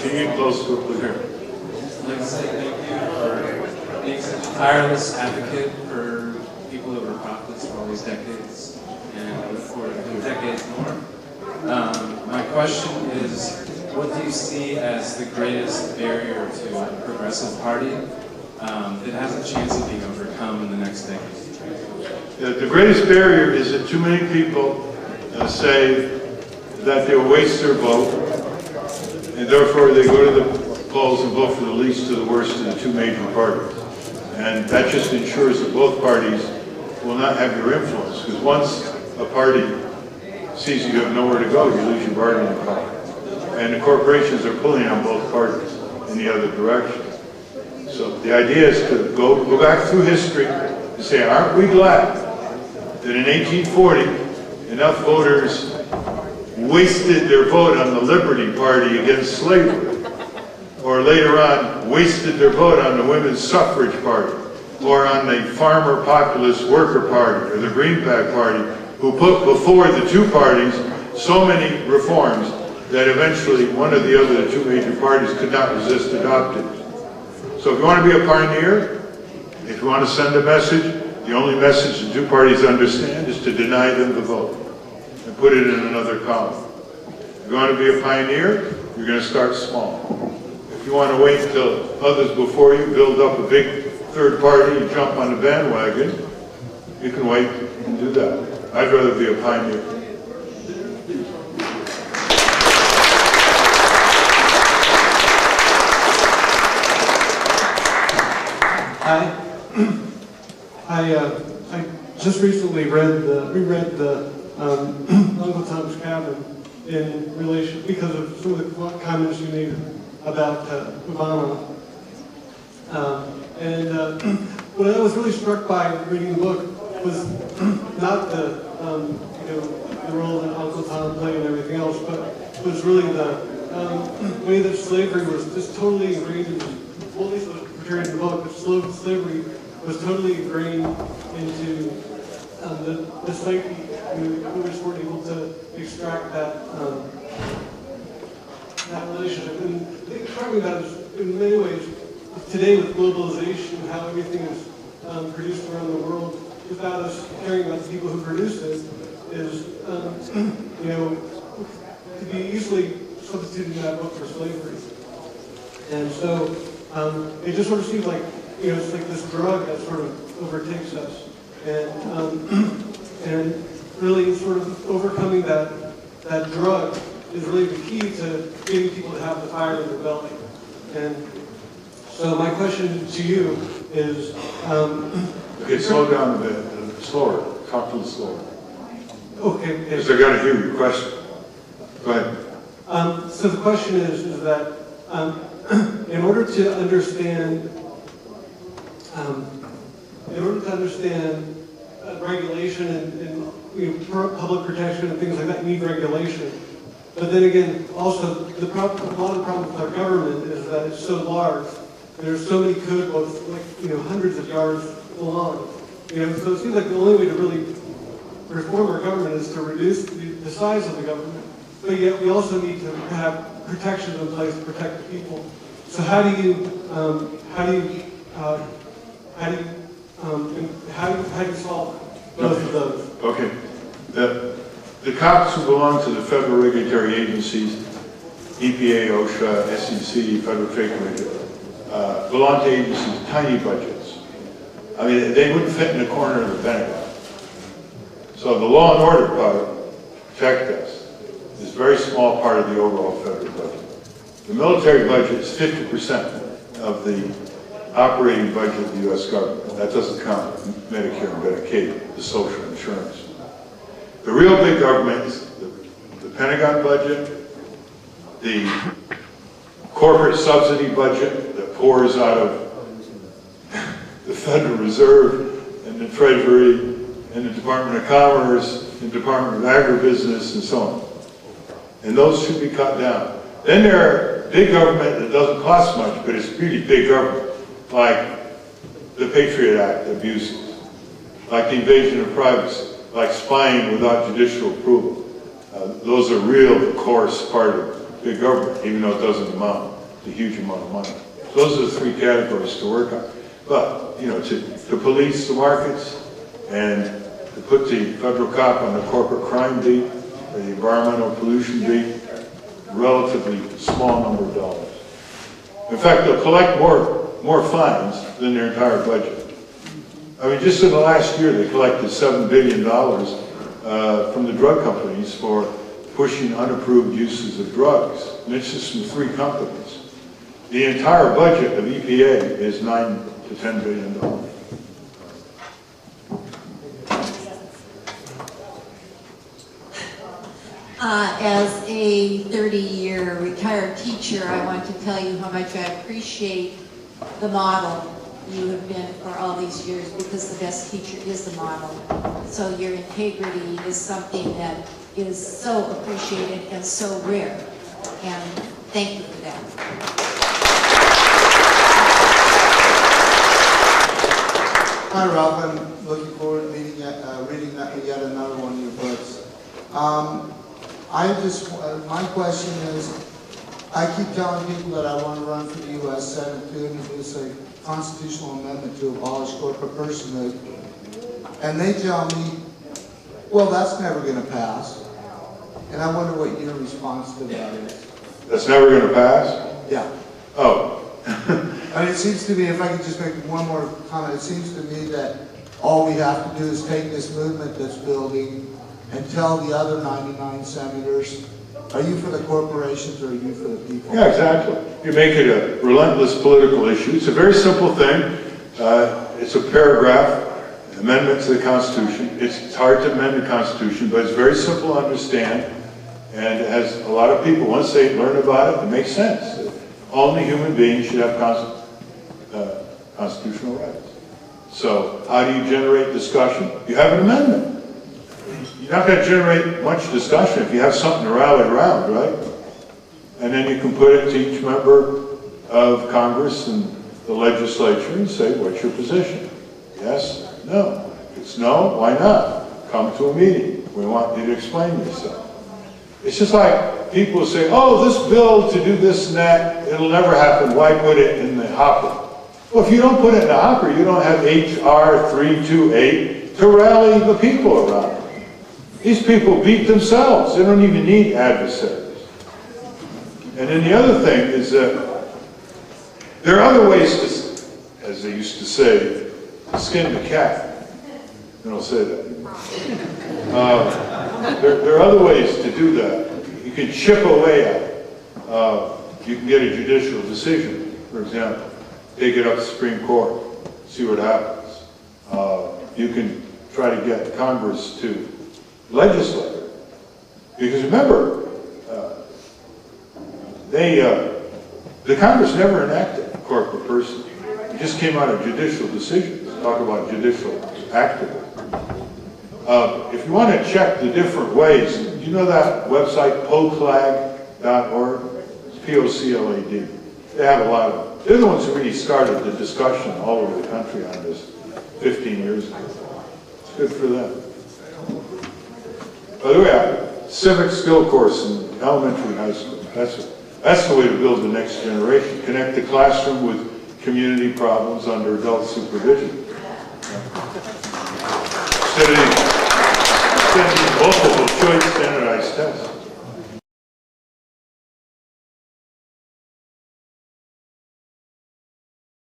Can you get close to it here? I'd like to say thank you for being such a tireless advocate for people who were prophets for all these decades, and I look forward to decades more. My question is, what do you see as the greatest barrier to a progressive party that has a chance of being overcome in the next decade? The greatest barrier is that too many people say that they'll waste their vote, and therefore they go to the polls and vote for the least to the worst of the two major parties. And that just ensures that both parties will not have your influence, because once a party sees you have nowhere to go, you lose your bargaining power. And the corporations are pulling on both parties in the other direction. So the idea is to go back through history and say, aren't we glad that in 1840 enough voters wasted their vote on the Liberty Party against slavery, or later on wasted their vote on the Women's Suffrage Party, or on the Farmer Populist Worker Party, or the Greenback Party, who put before the two parties so many reforms that eventually one or the other of the two major parties could not resist adopting. So if you want to be a pioneer, if you want to send a message, the only message the two parties understand is to deny them the vote and put it in another column. If you want to be a pioneer, you're going to start small. If you want to wait until others before you build up a big third party and jump on the bandwagon, you can wait and do that. I'd rather be a pioneer. Hi. I just recently reread the Uncle Tom's Cabin in relation, because of some of the comments you made about Obama. What I was really struck by reading the book was not the the role that Uncle Tom played and everything else, but was really the way that slavery was just totally ingrained in, well, at least it was portrayed in the book, but slavery was totally ingrained into the psyche. We just weren't able to extract that relationship. And I think talking about it in many ways today with globalization, how everything is produced around the world without us caring about the people who produce it, is to be easily substituted in that book for slavery. And so it just sort of seems like it's like this drug that sort of overtakes us, and really sort of overcoming that drug is really the key to getting people to have the fire in their belly. And so my question to you is, okay, slow down a bit, slower. Talk a little slower. Okay. Because I got to hear your question. Go ahead. So the question is that in order to understand regulation and public protection and things like that, you need regulation. But then again, also a lot of the problem with our government is that it's so large. There's so many code books, like hundreds of yards long. So it seems like the only way to really reform our government is to reduce the size of the government. But yet we also need to have protections in place to protect the people. So how do you solve both of those? Okay. The cops who belong to the federal regulatory agencies, EPA, OSHA, SEC, Federal Trade Commission, belong to agencies with tiny budgets. I mean, they wouldn't fit in the corner of the Pentagon. So the law and order part, protect us, is a very small part of the overall federal budget. The military budget is 50% of the operating budget of the U.S. government. That doesn't count Medicare and Medicaid, the social insurance. The real big government is the Pentagon budget, the corporate subsidy budget that pours out of the Federal Reserve and the Treasury and the Department of Commerce and Department of Agribusiness and so on. And those should be cut down. Then there are big government that doesn't cost much, but it's really big government, like the Patriot Act abuses, like the invasion of privacy, like spying without judicial approval. Those are real coarse part of big government, even though it doesn't amount. a huge amount of money. So those are the three categories to work on. But, you know, to police the markets and to put the federal cop on the corporate crime beat, or the environmental pollution beat, relatively small number of dollars. In fact, they'll collect more fines than their entire budget. I mean, just in the last year, they collected $7 billion from the drug companies for pushing unapproved uses of drugs. And it's just from 3 companies. The entire budget of EPA is $9 to $10 billion. As a 30-year retired teacher, I want to tell you how much I appreciate the model you have been for all these years, because the best teacher is the model. So your integrity is something that is so appreciated and so rare. And thank you for that. Hi, Ralph. I'm looking forward to reading yet another one of your books. My question is, I keep telling people that I want to run for the U.S. Senate to introduce a constitutional amendment to abolish corporate personhood. And they tell me, well, that's never going to pass. And I wonder what your response to that is. That's never going to pass? Yeah. Oh. I mean, it seems to me, if I could just make one more comment, it seems to me that all we have to do is take this movement that's building and tell the other 99 senators, are you for the corporations or are you for the people? Yeah, exactly. You make it a relentless political issue. It's a very simple thing. It's a paragraph, amendment to the Constitution. It's hard to amend the Constitution, but it's very simple to understand. And it has a lot of people, once they learn about it, it makes sense. Only human beings should have constitutional rights. So how do you generate discussion? You have an amendment. You're not going to generate much discussion if you have something to rally around, right? And then you can put it to each member of Congress and the legislature and say, what's your position? Yes? No? If it's no, why not? Come to a meeting. We want you to explain yourself. It's just like people say, oh, this bill to do this and that, it'll never happen. Why put it in the hopper? Well, if you don't put it in the hopper, you don't have H.R. 328 to rally the people around. These people beat themselves. They don't even need adversaries. And then the other thing is that there are other ways to, as they used to say, to skin the cat. They don't say that anymore. There are other ways to do that. You can chip away at it. You can get a judicial decision, for example. Take it up to the Supreme Court, see what happens. You can try to get Congress to legislate. Because remember, the Congress never enacted corporate person. It just came out of judicial decisions. Talk about judicial activism. If you want to check the different ways, you know that website, poclag.org? It's P-O-C-L-A-D. They have a lot of, they're the ones who really started the discussion all over the country on this 15 years ago. It's good for them. By the way, civic skill course in elementary and high school. That's the way to build the next generation. Connect the classroom with community problems under adult supervision. Instead of these multiple choice standardized tests.